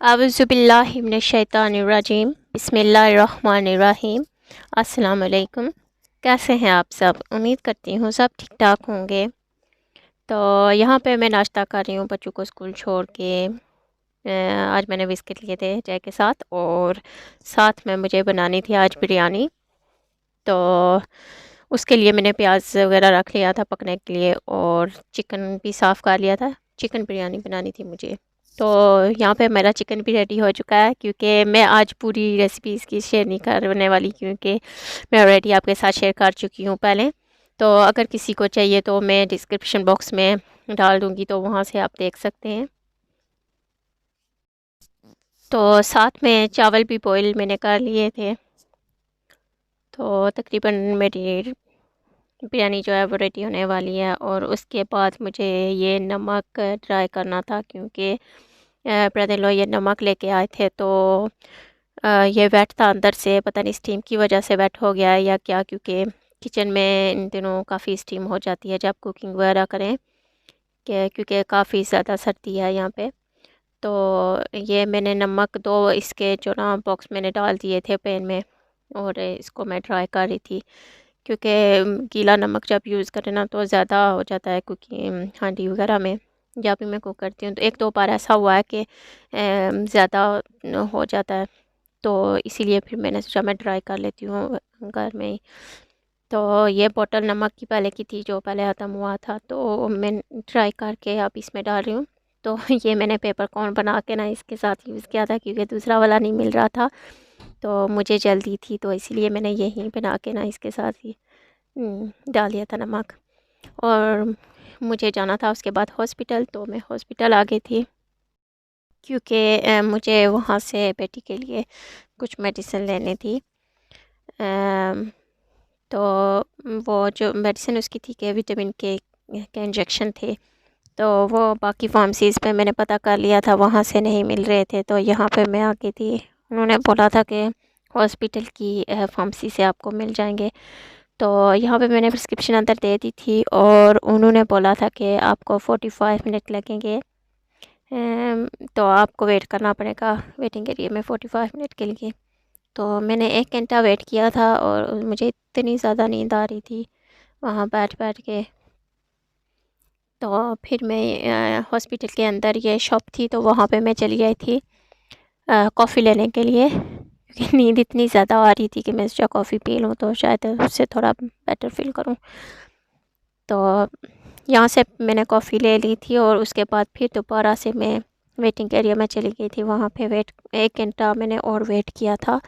आउज़ुबिल्लाहि मिनश्शैतानिर्रजीम बिस्मिल्लाहिर्रहमानिर्रहीम। अस्सलाम वालेकुम। कैसे हैं आप सब? उम्मीद करती हूँ सब ठीक ठाक होंगे। तो यहाँ पे मैं नाश्ता कर रही हूँ बच्चों को स्कूल छोड़ के। आज मैंने बिस्किट लिए थे चाय के साथ, और साथ में मुझे बनानी थी आज बिरयानी। तो उसके लिए मैंने प्याज वगैरह रख लिया था पकने के लिए, और चिकन भी साफ़ कर लिया था। चिकन बिरयानी बनानी थी मुझे। तो यहाँ पे मेरा चिकन भी रेडी हो चुका है, क्योंकि मैं आज पूरी रेसिपी इसकी शेयर नहीं करने वाली, क्योंकि मैं ऑलरेडी आपके साथ शेयर कर चुकी हूँ पहले। तो अगर किसी को चाहिए तो मैं डिस्क्रिप्शन बॉक्स में डाल दूँगी, तो वहाँ से आप देख सकते हैं। तो साथ में चावल भी बॉईल मैंने कर लिए थे। तो तकरीबन मेरी बिरयानी जो है वो रेडी होने वाली है। और उसके बाद मुझे ये नमक ट्राई करना था, क्योंकि ब्रदर इन लॉ ये नमक लेके आए थे। तो ये वेट था अंदर से, पता नहीं स्टीम की वजह से वेट हो गया है या क्या, क्योंकि किचन में इन दिनों काफ़ी स्टीम हो जाती है जब कुकिंग वगैरह करें, क्योंकि काफ़ी ज़्यादा सर्दी है यहाँ पे। तो ये मैंने नमक दो इसके जो ना बॉक्स मैंने डाल दिए थे पैन में, और इसको मैं ट्राई कर रही थी, क्योंकि गीला नमक जब यूज़ करें ना तो ज़्यादा हो जाता है कुकिंग हांडी वगैरह में। जब भी मैं कुक करती हूँ तो एक दो बार ऐसा हुआ है कि ज़्यादा हो जाता है। तो इसीलिए फिर मैंने सोचा मैं ट्राई कर लेती हूँ घर में ही। तो ये बॉटल नमक की पहले की थी जो पहले ख़त्म हुआ था, तो मैं ट्राई करके अब इसमें डाल रही हूँ। तो ये मैंने पेपर कॉर्न बना के ना इसके साथ यूज़ किया था, क्योंकि दूसरा वाला नहीं मिल रहा था। तो मुझे जल्दी थी, तो इसीलिए मैंने यही बना के ना इसके साथ ही डाल दिया था नमक। और मुझे जाना था उसके बाद हॉस्पिटल, तो मैं हॉस्पिटल आ गई थी, क्योंकि मुझे वहाँ से बेटी के लिए कुछ मेडिसिन लेनी थी। तो वो जो मेडिसिन उसकी थी कि विटामिन के इंजेक्शन थे। तो वो बाकी फार्मेसीज़ पे मैंने पता कर लिया था, वहाँ से नहीं मिल रहे थे। तो यहाँ पे मैं आ गई थी। उन्होंने बोला था कि हॉस्पिटल की फार्मेसी से आपको मिल जाएंगे। तो यहाँ पे मैंने प्रिस्क्रिप्शन अंदर दे दी थी, और उन्होंने बोला था कि आपको 45 मिनट लगेंगे। तो आपको वेट करना पड़ेगा वेटिंग एरिया में 45 मिनट के लिए। तो मैंने 1 घंटा वेट किया था, और मुझे इतनी ज़्यादा नींद आ रही थी वहाँ बैठ बैठ के। तो फिर मैं हॉस्पिटल के अंदर ये शॉप थी, तो वहाँ पे मैं चली गई थी कॉफ़ी लेने के लिए, क्योंकि नींद इतनी ज़्यादा आ रही थी कि मैं सोचा कॉफ़ी पी लूँ तो शायद उससे थोड़ा बेटर फील करूँ। तो यहाँ से मैंने कॉफ़ी ले ली थी, और उसके बाद फिर दोबारा से मैं वेटिंग एरिया में चली गई थी। वहाँ पे 1 घंटा मैंने और वेट किया था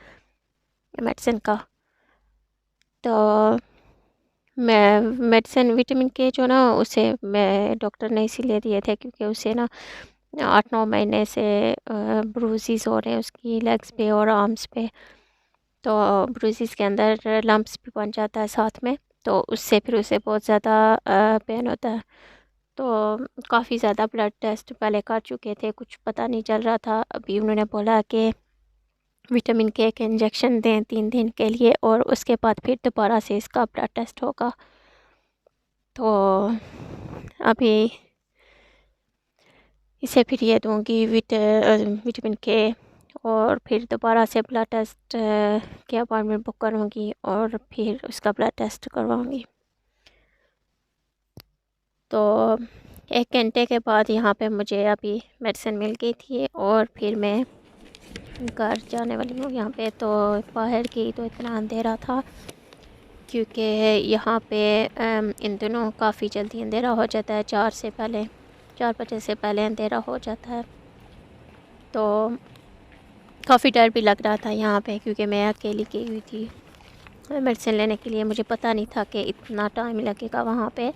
मेडिसिन का। तो मैं मेडिसिन विटामिन के जो ना उसे मैं डॉक्टर ने इसीलिए दिए थे, क्योंकि उसे ना 8-9 महीने से ब्रूसिस हो रहे हैं उसकी लेग्स पे और आर्म्स पे। तो ब्रूसिस के अंदर लम्प्स भी बन जाता है साथ में, तो उससे फिर उसे बहुत ज़्यादा पेन होता है। तो काफ़ी ज़्यादा ब्लड टेस्ट पहले कर चुके थे, कुछ पता नहीं चल रहा था। अभी उन्होंने बोला कि विटामिन के एक इंजेक्शन दें 3 दिन के लिए, और उसके बाद फिर दोबारा से इसका ब्लड टेस्ट होगा। तो अभी इसे फिर ये दूँगी विटामिन के, और फिर दोबारा से ब्लड टेस्ट की अपॉइंटमेंट बुक करूँगी, और फिर उसका ब्लड टेस्ट करवाऊँगी। तो 1 घंटे के बाद यहाँ पे मुझे अभी मेडिसिन मिल गई थी, और फिर मैं घर जाने वाली हूँ। यहाँ पे तो बाहर की तो इतना अंधेरा था, क्योंकि यहाँ पे इन दिनों काफ़ी जल्दी अंधेरा हो जाता है। 4 बजे से पहले अंधेरा हो जाता है। तो काफ़ी डर भी लग रहा था यहाँ पे, क्योंकि मैं अकेली गई हुई थी मेडिसिन लेने के लिए। मुझे पता नहीं था कि इतना टाइम लगेगा वहाँ पे।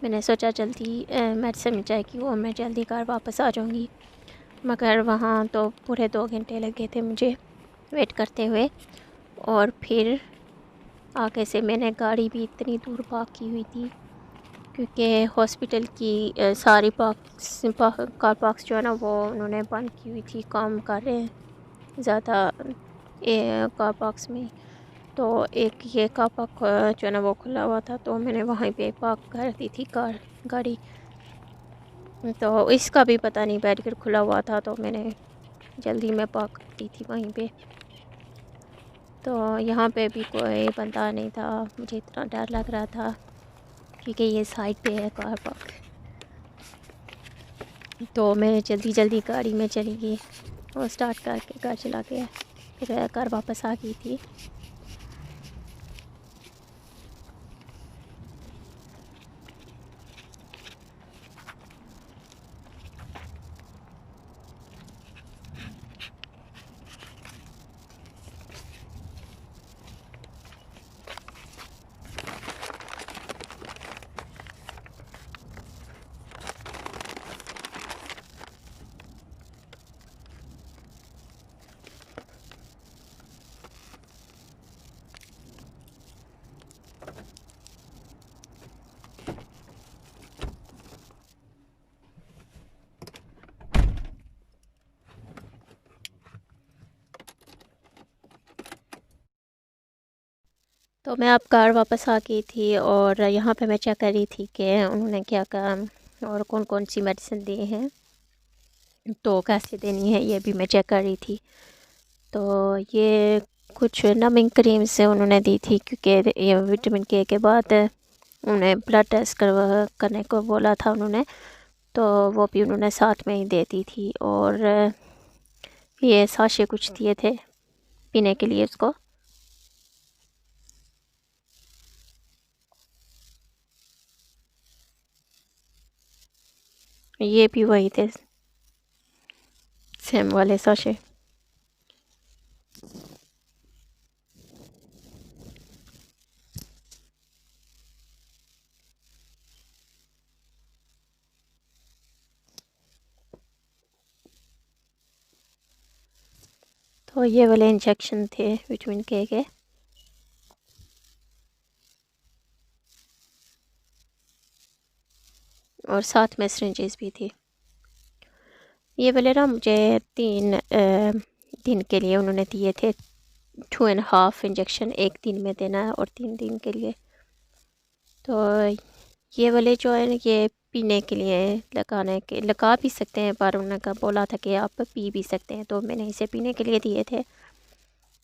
मैंने सोचा जल्दी मेडिसिन मिल जाएगी और मैं जल्दी घर वापस आ जाऊँगी, मगर वहाँ तो पूरे 2 घंटे लगे थे मुझे वेट करते हुए। और फिर आगे से मैंने गाड़ी भी इतनी दूर पार्क की हुई थी, क्योंकि हॉस्पिटल की सारी कार पार्क्स जो है ना वो उन्होंने बंद की हुई थी, काम कर रहे हैं ज़्यादा कार पार्क्स में। तो एक ये कार पार्क जो है ना वो खुला हुआ था, तो मैंने वहीं पे पार्क कर दी थी गाड़ी। तो इसका भी पता नहीं बैरिकेड खुला हुआ था, तो मैंने जल्दी में पार्क की थी वहीं पे। तो यहाँ पे भी कोई बंदा नहीं था, मुझे इतना डर लग रहा था क्योंकि ये साइड पे है कार पार्क। तो मैं जल्दी जल्दी गाड़ी में चली गई और स्टार्ट करके घर चला गया, फिर घर वापस आ गई थी। तो मैं अब घर वापस आ गई थी और यहाँ पे मैं चेक कर रही थी कि उन्होंने क्या कहा और कौन कौन सी मेडिसिन दी हैं, तो कैसे देनी है ये भी मैं चेक कर रही थी। तो ये कुछ नमिंग क्रीम से उन्होंने दी थी क्योंकि ये विटामिन के बाद उन्हें ब्लड टेस्ट करने को बोला था उन्होंने, तो वो भी उन्होंने साथ में ही दे दी थी। और ये साशे कुछ दिए थे पीने के लिए उसको। ये भी वही थे सेम वाले साशे। तो ये वाले इंजेक्शन थे विटामिन के और साथ में सिरिंजेस भी थी। ये वाले ना मुझे 3 दिन के लिए उन्होंने दिए थे, 2.5 इंजेक्शन एक दिन में देना है और 3 दिन के लिए। तो ये वाले जो है ये पीने के लिए लगा भी सकते हैं, पर उन्होंने बोला था कि आप पी भी सकते हैं, तो मैंने इसे पीने के लिए दिए थे।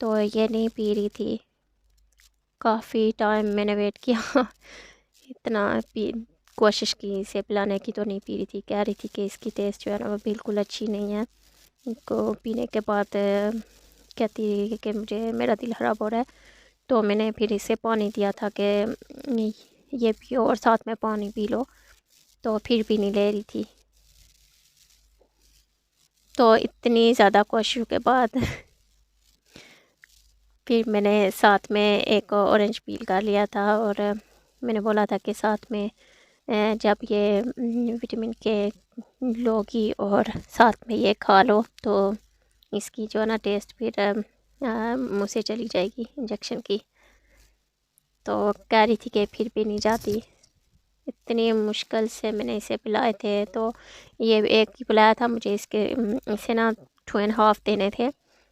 तो ये नहीं पी रही थी, काफ़ी टाइम मैंने वेट किया इतना पी कोशिश की इसे पिलाने की, तो नहीं पी रही थी। कह रही थी कि इसकी टेस्ट जो है ना वो बिल्कुल अच्छी नहीं है। इनको पीने के बाद कहती है कि मुझे मेरा दिल ख़राब हो रहा है। तो मैंने फिर इसे पानी दिया था कि ये पियो और साथ में पानी पी लो, तो फिर भी नहीं ले रही थी। तो इतनी ज़्यादा कोशिशों के बाद फिर मैंने साथ में एक ऑरेंज पील कर लिया था और मैंने बोला था कि साथ में जब ये विटामिन के लोगी और साथ में ये खा लो तो इसकी जो है ना टेस्ट फिर मुँह से चली जाएगी इंजेक्शन की। तो कह रही थी कि फिर भी नहीं जाती, इतनी मुश्किल से मैंने इसे पिलाए थे। तो ये एक ही पिलाया था मुझे, इसे ना 2.5 देने थे।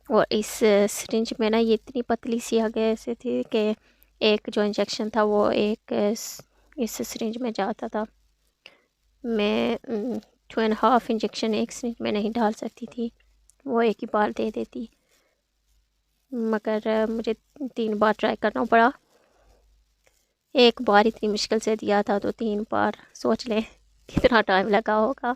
और इस सिरिंज में ना ये इतनी पतली सी आगे से थी कि एक जो इंजेक्शन था वो एक इस सिरिंज में जाता था। मैं 2.5 इंजेक्शन एक सिरिंज में नहीं डाल सकती थी, वो एक ही बार दे देती, मगर मुझे 3 बार ट्राई करना पड़ा। एक बार इतनी मुश्किल से दिया था तो 3 बार, सोच लें कितना टाइम लगा होगा।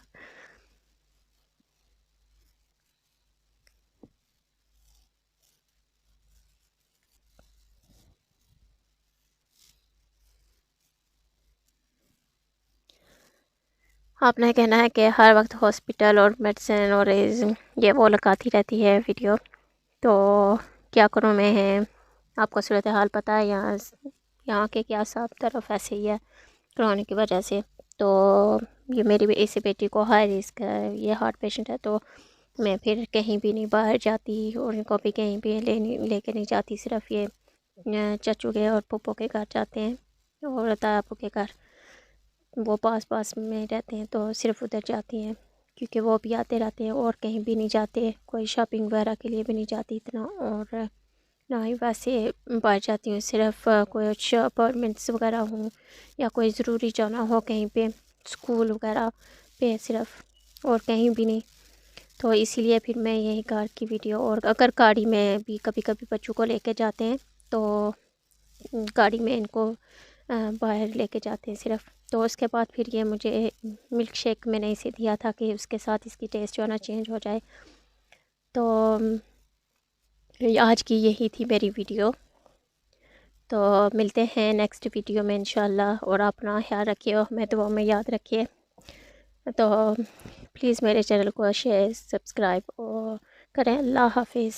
आपने कहना है कि हर वक्त हॉस्पिटल और मेडिसिन और ये वो लगाती रहती है वीडियो, तो क्या करूँ मैं है। आपको सूरत हाल पता है, यहाँ के क्या सब तरफ ऐसे ही है कोरोना की वजह से। तो ये मेरी इसी बेटी को हाई रिस्क है, ये हार्ट पेशेंट है, तो मैं फिर कहीं भी नहीं बाहर जाती और इनको भी कहीं भी लेके नहीं जाती। सिर्फ ये चचू के और पप्पो के घर जाते हैं और तायापू के घर, वो पास पास में रहते हैं, तो सिर्फ उधर जाती हैं क्योंकि वो भी आते रहते हैं और कहीं भी नहीं जाते, कोई शॉपिंग वगैरह के लिए भी नहीं जाती इतना, और ना ही वैसे बाहर जाती हूँ। सिर्फ कुछ अपॉइंटमेंट्स वगैरह हों या कोई ज़रूरी जाना हो कहीं पे, स्कूल वगैरह पे सिर्फ, और कहीं भी नहीं। तो इसीलिए फिर मैं यही कार की वीडियो, और अगर गाड़ी में भी कभी कभी बच्चों को लेके जाते हैं तो गाड़ी में इनको बाहर लेके जाते हैं सिर्फ। तो उसके बाद फिर ये मुझे मिल्क शेक मैंने इसे दिया था कि उसके साथ इसकी टेस्ट जो है ना चेंज हो जाए। तो आज की यही थी मेरी वीडियो। तो मिलते हैं नेक्स्ट वीडियो में इंशाल्लाह, और अपना ख्याल रखिए और हमें दुआ में याद रखिए। तो प्लीज़ मेरे चैनल को शेयर सब्सक्राइब और करें। अल्लाह हाफिज़।